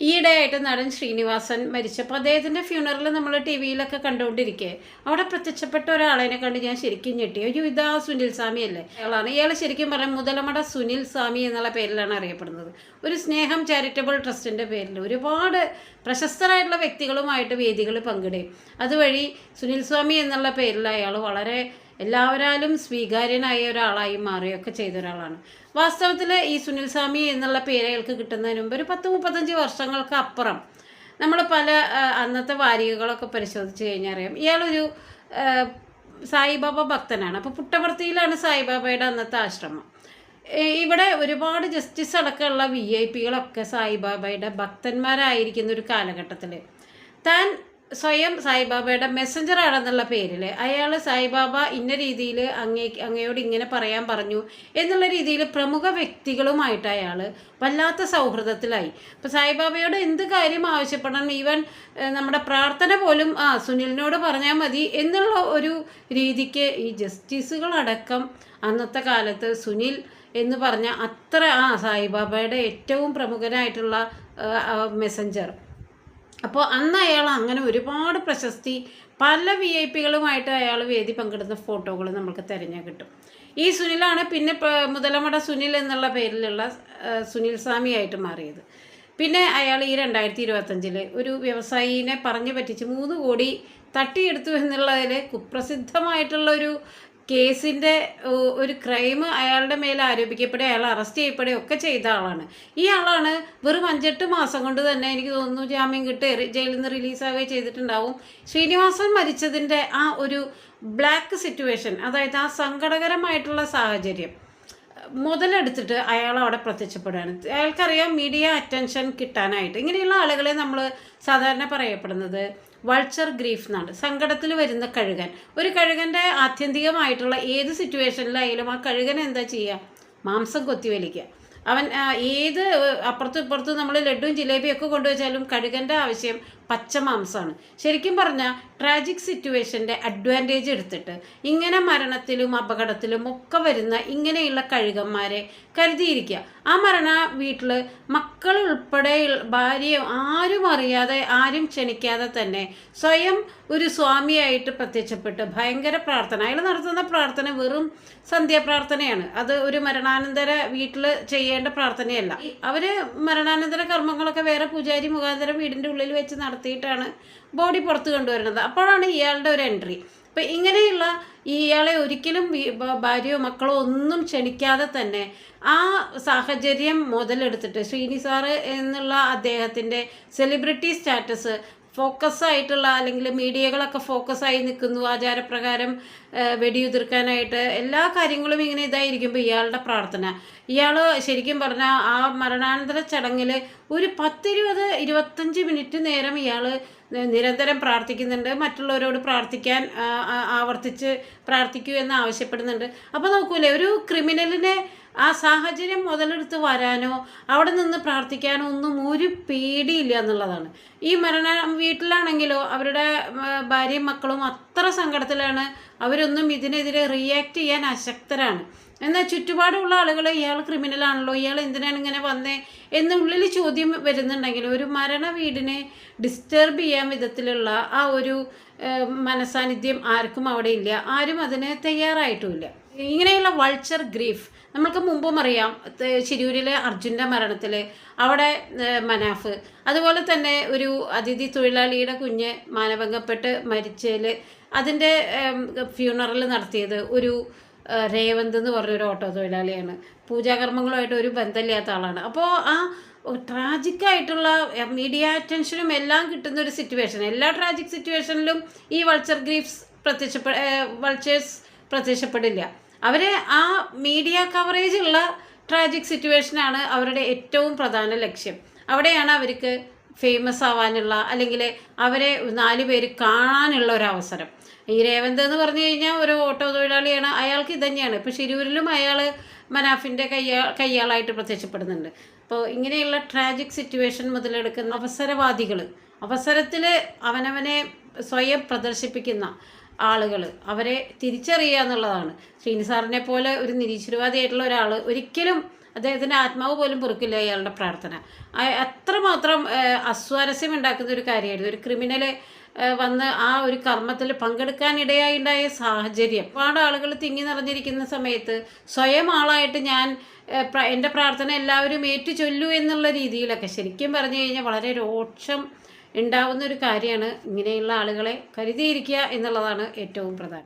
ഈയിടെയായിട്ട് നടൻ ശ്രീനിവാസൻ മരിച്ചപ്പോൾ അദ്ദേഹത്തിൻ്റെ ഫ്യൂണറൽ നമ്മൾ ടി വിയിലൊക്കെ കണ്ടുകൊണ്ടിരിക്കെ അവിടെ പ്രത്യക്ഷപ്പെട്ട ഒരാളെ കണ്ട് ഞാൻ ശരിക്കും ഞെട്ടി. അയ്യോ, ഇതാ സുനിൽ സ്വാമി അല്ലേ? അയാളാണ്. ഇയാൾ ശരിക്കും പറയാം മുതലമട സുനിൽ സ്വാമി എന്നുള്ള പേരിലാണ് അറിയപ്പെടുന്നത്. ഒരു സ്നേഹം ചാരിറ്റബിൾ ട്രസ്റ്റിൻ്റെ പേരിൽ ഒരുപാട് പ്രശസ്തരായിട്ടുള്ള വ്യക്തികളുമായിട്ട് വേദികൾ പങ്കിടുകയും അതുവഴി സുനിൽ സ്വാമി എന്നുള്ള പേരിൽ അയാൾ വളരെ എല്ലാവരാലും സ്വീകാര്യനായ ഒരാളായി മാറുകയൊക്കെ ചെയ്ത ഒരാളാണ്. വാസ്തവത്തിൽ ഈ സുനിൽ സ്വാമി എന്നുള്ള പേര് അയാൾക്ക് കിട്ടുന്നതിന് മുമ്പ് ഒരു 10-35 വർഷങ്ങൾക്ക് അപ്പുറം നമ്മൾ പല അന്നത്തെ വാരികകളൊക്കെ പരിശോധിച്ച് കഴിഞ്ഞാൽ അറിയാം ഇയാളൊരു സായിബാബ ഭക്തനാണ്. അപ്പോൾ പുട്ടപർത്തിയിലാണ് സായിബാബയുടെ അന്നത്തെ ആശ്രമം. ഇവിടെ ഒരുപാട് ജസ്റ്റിസ് അടക്കമുള്ള VIP-കളൊക്കെ സായിബാബയുടെ ഭക്തന്മാരായിരിക്കുന്ന ഒരു കാലഘട്ടത്തിൽ താൻ സ്വയം സായിബാബയുടെ മെസ്സഞ്ചർ ആണെന്നുള്ള പേരിൽ അയാൾ സായിബാബ ഇന്ന രീതിയിൽ അങ്ങയോട് ഇങ്ങനെ പറയാൻ പറഞ്ഞു എന്നുള്ള രീതിയിൽ പ്രമുഖ വ്യക്തികളുമായിട്ട് അയാൾ വല്ലാത്ത സൗഹൃദത്തിലായി. ഇപ്പോൾ സായിബാബയോട് എന്ത് കാര്യം ആവശ്യപ്പെടണം, ഈവൻ നമ്മുടെ പ്രാർത്ഥന പോലും സുനിലിനോട് പറഞ്ഞാൽ മതി എന്നുള്ള ഒരു രീതിക്ക് ഈ ജസ്റ്റിസുകളടക്കം അന്നത്തെ കാലത്ത് സുനിൽ എന്ന് പറഞ്ഞ അത്ര സായിബാബയുടെ ഏറ്റവും പ്രമുഖനായിട്ടുള്ള മെസ്സഞ്ചർ. അപ്പോൾ അന്ന് അയാൾ അങ്ങനെ ഒരുപാട് പ്രശസ്തി പല VIP-കളുമായിട്ട് അയാൾ വേദി പങ്കിടുന്ന ഫോട്ടോകൾ നമുക്ക് തിരഞ്ഞാൽ കിട്ടും. ഈ സുനിലാണ് പിന്നെ മുതലമട സുനിൽ എന്നുള്ള പേരിലുള്ള സുനിൽ സ്വാമിയായിട്ട് മാറിയത്. പിന്നെ അയാൾ ഈ 2025 ഒരു വ്യവസായിനെ പറഞ്ഞു പറ്റിച്ച് 3 കോടി തട്ടിയെടുത്തു എന്നുള്ളതിൽ കുപ്രസിദ്ധമായിട്ടുള്ളൊരു കേസിൻ്റെ ഒരു ക്രൈം അയാളുടെ മേലെ ആരോപിക്കപ്പെടുകയും അയാൾ അറസ്റ്റ് ചെയ്യപ്പെടുകയും ഒക്കെ ചെയ്ത ആളാണ്. ഈ ആളാണ് വെറും 5-8 മാസം കൊണ്ട് തന്നെ എനിക്ക് തോന്നുന്നു ജാമ്യം കിട്ടി ജയിലിൽ നിന്ന് റിലീസാവുകയും ചെയ്തിട്ടുണ്ടാവും. ശ്രീനിവാസൻ മരിച്ചതിൻ്റെ ആ ഒരു ബ്ലാക്ക് സിറ്റുവേഷൻ, അതായത് ആ സങ്കടകരമായിട്ടുള്ള സാഹചര്യം മുതലെടുത്തിട്ട് അയാൾ അവിടെ പ്രത്യക്ഷപ്പെടുകയാണ്. അയാൾക്കറിയാം മീഡിയ അറ്റൻഷൻ കിട്ടാനായിട്ട്. ഇങ്ങനെയുള്ള ആളുകളെ നമ്മൾ സാധാരണ പറയപ്പെടുന്നത് വൾച്ചർ ഗ്രീഫ് എന്നാണ്. സങ്കടത്തിൽ വരുന്ന കഴുകൻ. ഒരു കഴുകൻ്റെ ആത്യന്തികമായിട്ടുള്ള ഏത് സിറ്റുവേഷനിലായാലും ആ കഴുകൻ എന്താ ചെയ്യുക? മാംസം കൊത്തി വലിക്കുക. അവൻ ഏത് അപ്പുറത്തും ഇപ്പുറത്തും നമ്മൾ ലഡ്ഡും ജിലേബിയൊക്കെ കൊണ്ടുവച്ചാലും കഴുകൻ്റെ ആവശ്യം പച്ച മാംസമാണ്. ശരിക്കും പറഞ്ഞാൽ ട്രാജിക് സിറ്റുവേഷൻ്റെ അഡ്വാൻറ്റേജ് എടുത്തിട്ട് ഇങ്ങനെ മരണത്തിലും അപകടത്തിലും ഒക്കെ വരുന്ന ഇങ്ങനെയുള്ള കഴുകന്മാരെ കരുതിയിരിക്കുക. ആ മരണ വീട്ടിൽ മക്കൾ ഉൾപ്പെടെ ഭാര്യ ആരും അറിയാതെ ആരും ക്ഷണിക്കാതെ തന്നെ സ്വയം ഒരു സ്വാമിയായിട്ട് പ്രത്യക്ഷപ്പെട്ട് ഭയങ്കര പ്രാർത്ഥന. അയാൾ നടത്തുന്ന പ്രാർത്ഥന വെറും സന്ധ്യാപ്രാർത്ഥനയാണ്. അത് ഒരു മരണാനന്തര വീട്ടിൽ ചെയ്യേണ്ട പ്രാർത്ഥനയല്ല. അവർ മരണാനന്തര കർമ്മങ്ങളൊക്കെ വേറെ പൂജാരി മുഖാന്തരം വീടിൻ്റെ ഉള്ളിൽ വെച്ച് നടത്തിയിട്ടാണ് ബോഡി പുറത്ത് കൊണ്ടുവരുന്നത്. അപ്പോഴാണ് ഇയാളുടെ ഒരു എൻട്രി. അപ്പം ഇങ്ങനെയുള്ള ഇയാളെ ഒരിക്കലും ഭാര്യയോ മക്കളോ ഒന്നും ക്ഷണിക്കാതെ തന്നെ ആ സാഹചര്യം മുതലെടുത്തിട്ട് ശ്രീനി സാറ് എന്നുള്ള അദ്ദേഹത്തിൻ്റെ സെലിബ്രിറ്റി സ്റ്റാറ്റസ് ഫോക്കസായിട്ടുള്ള അല്ലെങ്കിൽ മീഡിയകളൊക്കെ ഫോക്കസായി നിൽക്കുന്നു, ആചാരപ്രകാരം വെടിയുതിർക്കാനായിട്ട് എല്ലാ കാര്യങ്ങളും ഇങ്ങനെ ഇതായിരിക്കുമ്പോൾ ഇയാളുടെ പ്രാർത്ഥന, ഇയാൾ ശരിക്കും പറഞ്ഞാൽ ആ മരണാനന്തര ചടങ്ങിൽ ഒരു 10-20-25 മിനിറ്റ് നേരം ഇയാൾ നിരന്തരം പ്രാർത്ഥിക്കുന്നുണ്ട്. മറ്റുള്ളവരോട് പ്രാർത്ഥിക്കാൻ ആവർത്തിച്ച് പ്രാർത്ഥിക്കൂ എന്ന് ആവശ്യപ്പെടുന്നുണ്ട്. അപ്പോൾ നോക്കൂലേ, ഒരു ക്രിമിനലിനെ ആ സാഹചര്യം മുതലെടുത്ത് വരാനോ അവിടെ നിന്ന് പ്രാർത്ഥിക്കാനോ ഒന്നും ഒരു പേടിയില്ല എന്നുള്ളതാണ്. ഈ വീട്ടിലാണെങ്കിലോ അവരുടെ ഭാര്യയും മക്കളും അത്ര സങ്കടത്തിലാണ്. അവരൊന്നും ഇതിനെതിരെ റിയാക്ട് ചെയ്യാൻ അശക്തരാണ്. എന്നാൽ ചുറ്റുപാടുള്ള ആളുകൾ ഇയാൾ ക്രിമിനലാണല്ലോ, ഇയാൾ എന്തിനാണ് ഇങ്ങനെ വന്നേ എന്നുള്ളിൽ ചോദ്യം വരുന്നുണ്ടെങ്കിലും ഒരു മരണ വീടിനെ ഡിസ്റ്റർബ് ചെയ്യാൻ വിധത്തിലുള്ള ആ ഒരു മനസാന്നിധ്യം ആർക്കും അവിടെ ഇല്ല. ആരും അതിന് തയ്യാറായിട്ടുമില്ല. ഇങ്ങനെയുള്ള വൾച്ചർ ഗ്രീഫ് നമ്മൾക്ക് മുമ്പും അറിയാം. ശിരൂരിലെ അർജുൻ്റെ മരണത്തിൽ അവിടെ മനാഫ്, അതുപോലെ തന്നെ ഒരു അതിഥി തൊഴിലാളിയുടെ കുഞ്ഞ് മാനഭംഗപ്പെട്ട് മരിച്ചതിൽ അതിൻ്റെ ഫ്യൂണറൽ നടത്തിയത് ഒരു രേവന്ത് എന്ന് പറഞ്ഞൊരു ഓട്ടോ തൊഴിലാളിയാണ്. പൂജാകർമ്മങ്ങളുമായിട്ട് ഒരു ബന്ധമില്ലാത്ത ആളാണ്. അപ്പോൾ ആ ട്രാജിക്കായിട്ടുള്ള മീഡിയ അറ്റൻഷനും എല്ലാം കിട്ടുന്ന ഒരു സിറ്റുവേഷൻ, എല്ലാ ട്രാജിക് സിറ്റുവേഷനിലും ഈ വൾച്ചർ ഗ്രീഫ്സ് വൾച്ചേഴ്സ് പ്രത്യക്ഷപ്പെടില്ല. അവർ ആ മീഡിയ കവറേജ് ഉള്ള ട്രാജിക് സിറ്റുവേഷനാണ് അവരുടെ ഏറ്റവും പ്രധാന ലക്ഷ്യം. അവിടെയാണ് അവർക്ക് ഫേമസ് ആവാനുള്ള അല്ലെങ്കിൽ അവരെ 4 പേര് കാണാനുള്ള ഒരു അവസരം. ഈ രേവന്ത് എന്ന് പറഞ്ഞു കഴിഞ്ഞാൽ ഒരു ഓട്ടോ തൊഴിലാളിയാണ്. അയാൾക്ക് ഇതന്നെയാണ്. ഇപ്പോൾ ശിരൂരിലും അയാൾ മനാഫിൻ്റെ കയ്യാളായിട്ട് പ്രത്യക്ഷപ്പെടുന്നുണ്ട്. അപ്പോൾ ഇങ്ങനെയുള്ള ട്രാജിക് സിറ്റുവേഷൻ മുതലെടുക്കുന്ന അവസരവാദികൾ, അവസരത്തിൽ അവനവനെ സ്വയം പ്രദർശിപ്പിക്കുന്ന ആളുകൾ, അവരെ തിരിച്ചറിയുക എന്നുള്ളതാണ്. ശ്രീനി സാറിനെ പോലെ ഒരു നിരീശ്വരവാദിയായിട്ടുള്ള ഒരാൾ ഒരിക്കലും അദ്ദേഹത്തിൻ്റെ ആത്മാവ് പോലും പൊറുക്കില്ല അയാളുടെ പ്രാർത്ഥന. അത്രമാത്രം അസ്വാരസ്യം ഉണ്ടാക്കുന്ന ഒരു കാര്യമായിരുന്നു. ഒരു ക്രിമിനൽ വന്ന് ആ ഒരു കർമ്മത്തിൽ പങ്കെടുക്കാനിടയായിണ്ടായ സാഹചര്യം. ഒരുപാട് ആളുകൾ തിങ്ങി നിറഞ്ഞിരിക്കുന്ന സമയത്ത് സ്വയം ആളായിട്ട് ഞാൻ എൻ്റെ പ്രാർത്ഥന എല്ലാവരും ഏറ്റു ചൊല്ലൂ എന്നുള്ള രീതിയിലൊക്കെ ശരിക്കും പറഞ്ഞു കഴിഞ്ഞാൽ വളരെ രോക്ഷം ഉണ്ടാവുന്ന ഒരു കാര്യമാണ്. ഇങ്ങനെയുള്ള ആളുകളെ കരുതിയിരിക്കുക എന്നുള്ളതാണ് ഏറ്റവും പ്രധാനം.